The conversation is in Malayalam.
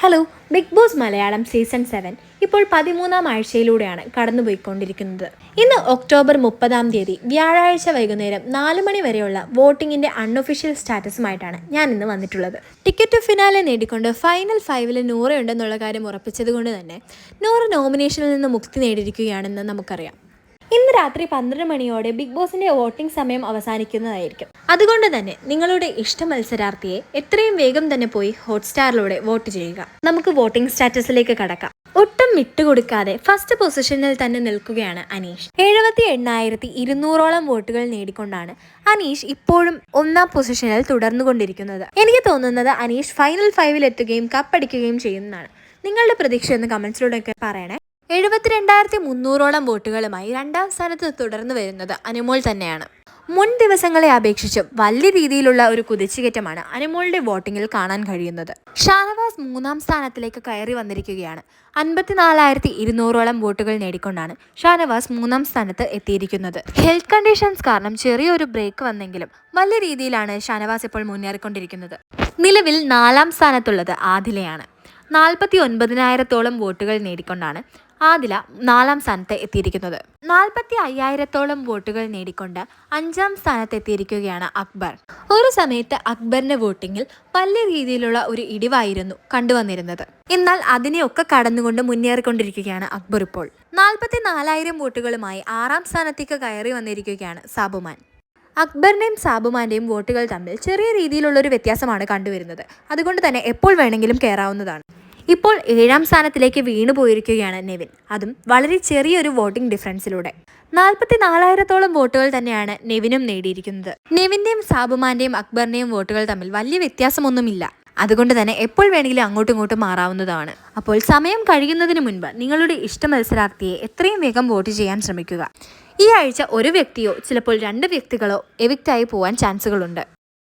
Hello, Bigg Boss Malayalam season 7 ഇപ്പോൾ 13-ാം ആഴ്ചയിലൂടെയാണ് കടന്നുപോയിക്കൊണ്ടിരിക്കുന്നത്. ഇന്ന് ഒക്ടോബർ 30 വ്യാഴാഴ്ച വൈകുന്നേരം 4 മണി വരെയുള്ള വോട്ടിങ്ങിന്റെ അൺഒഫീഷ്യൽ സ്റ്റാറ്റസുമായിട്ടാണ് ഞാൻ ഇന്ന് വന്നിട്ടുള്ളത്. ടിക്കറ്റ് ടു ഫിനാലെ നേടിക്കൊണ്ട് ഫൈനൽ 5-ൽ നൂറ ഉണ്ടെന്നുള്ള കാര്യം ഉറപ്പിച്ചതുകൊണ്ട് തന്നെ നൂറ നോമിനേഷനിൽ നിന്ന് മുക്തി നേടിയിരിക്കുകയാണെന്ന് നമുക്കറിയാം. ഇന്ന് രാത്രി 12 മണിയോടെ ബിഗ് ബോസിന്റെ വോട്ടിംഗ് സമയം അവസാനിക്കുന്നതായിരിക്കും. അതുകൊണ്ട് തന്നെ നിങ്ങളുടെ ഇഷ്ട മത്സരാർത്ഥിയെ എത്രയും വേഗം തന്നെ പോയി ഹോട്ട്സ്റ്റാറിലൂടെ വോട്ട് ചെയ്യുക. നമുക്ക് വോട്ടിംഗ് സ്റ്റാറ്റസിലേക്ക് കടക്കാം. ഒട്ടും വിട്ടുകൊടുക്കാതെ ഫസ്റ്റ് പൊസിഷനിൽ തന്നെ നിൽക്കുകയാണ് അനീഷ്. 78,200ഓളം വോട്ടുകൾ നേടിക്കൊണ്ടാണ് അനീഷ് ഇപ്പോഴും 1-ാം പൊസിഷനിൽ തുടർന്നുകൊണ്ടിരിക്കുന്നത്. എനിക്ക് തോന്നുന്നത് അനീഷ് ഫൈനൽ 5-ൽ എത്തുകയും കപ്പടിക്കുകയും ചെയ്യുന്നതാണ്. നിങ്ങളുടെ പ്രതീക്ഷ എന്ന് കമന്റ്സിലൂടെയൊക്കെ പറയണേ. 72,300ഓളം വോട്ടുകളുമായി 2-ാം സ്ഥാനത്ത് തുടർന്നു വരുന്നത് അനുമോൾ തന്നെയാണ്. മുൻ ദിവസങ്ങളെ അപേക്ഷിച്ച് വലിയ രീതിയിലുള്ള ഒരു കുതിച്ചുകയറ്റമാണ് അനുമോളുടെ വോട്ടിങ്ങിൽ കാണാൻ കഴിയുന്നത്. ഷാനവാസ് 3-ാം സ്ഥാനത്തിലേക്ക് കയറി വന്നിരിക്കുകയാണ്. 54,200ഓളം വോട്ടുകൾ നേടിക്കൊണ്ടാണ് ഷാനവാസ് 3-ാം സ്ഥാനത്ത് എത്തിയിരിക്കുന്നത്. ഹെൽത്ത് കണ്ടീഷൻസ് കാരണം ചെറിയൊരു ബ്രേക്ക് വന്നെങ്കിലും വലിയ രീതിയിലാണ് ഷാനവാസ് ഇപ്പോൾ മുന്നേറിക്കൊണ്ടിരിക്കുന്നത്. നിലവിൽ 4-ാം സ്ഥാനത്തുള്ളത് ആദിലയാണ്. 49,000ഓളം വോട്ടുകൾ നേടിക്കൊണ്ടാണ് ആദില 4-ാം സ്ഥാനത്ത് എത്തിയിരിക്കുന്നത്. 45,000ഓളം വോട്ടുകൾ നേടിക്കൊണ്ട് 5-ാം സ്ഥാനത്ത് എത്തിയിരിക്കുകയാണ് അക്ബർ. ഒരു സമയത്ത് അക്ബറിന്റെ വോട്ടിങ്ങിൽ വലിയ രീതിയിലുള്ള ഒരു ഇടിവായിരുന്നു കണ്ടുവന്നിരുന്നത്. എന്നാൽ അതിനെയൊക്കെ കടന്നുകൊണ്ട് മുന്നേറിക്കൊണ്ടിരിക്കുകയാണ് അക്ബർ ഇപ്പോൾ. 44,000 വോട്ടുകളുമായി 6-ാം സ്ഥാനത്തേക്ക് കയറി വന്നിരിക്കുകയാണ് സാബുമാൻ. അക്ബറിന്റെയും സാബുമാന്റെയും വോട്ടുകൾ തമ്മിൽ ചെറിയ രീതിയിലുള്ള ഒരു വ്യത്യാസമാണ് കണ്ടുവരുന്നത്. അതുകൊണ്ട് തന്നെ എപ്പോൾ വേണമെങ്കിലും കയറാവുന്നതാണ്. ഇപ്പോൾ 7-ാം സ്ഥാനത്തിലേക്ക് വീണു പോയിരിക്കുകയാണ് നെവിൻ, അതും വളരെ ചെറിയൊരു വോട്ടിംഗ് ഡിഫറൻസിലൂടെ. 44,000ഓളം വോട്ടുകൾ തന്നെയാണ് നെവിനും നേടിയിരിക്കുന്നത്. നെവിന്റെയും സാബുമാന്റെയും അക്ബറിന്റെയും വോട്ടുകൾ തമ്മിൽ വലിയ വ്യത്യാസമൊന്നുമില്ല. അതുകൊണ്ട് തന്നെ എപ്പോൾ വേണമെങ്കിലും അങ്ങോട്ടും ഇങ്ങോട്ടും മാറാവുന്നതാണ്. അപ്പോൾ സമയം കഴിയുന്നതിന് മുൻപ് നിങ്ങളുടെ ഇഷ്ട മത്സരാർത്ഥിയെ എത്രയും വേഗം വോട്ട് ചെയ്യാൻ ശ്രമിക്കുക. ഈ ആഴ്ച ഒരു വ്യക്തിയോ ചിലപ്പോൾ 2 വ്യക്തികളോ എവിക്റ്റായി പോകാൻ ചാൻസുകളുണ്ട്.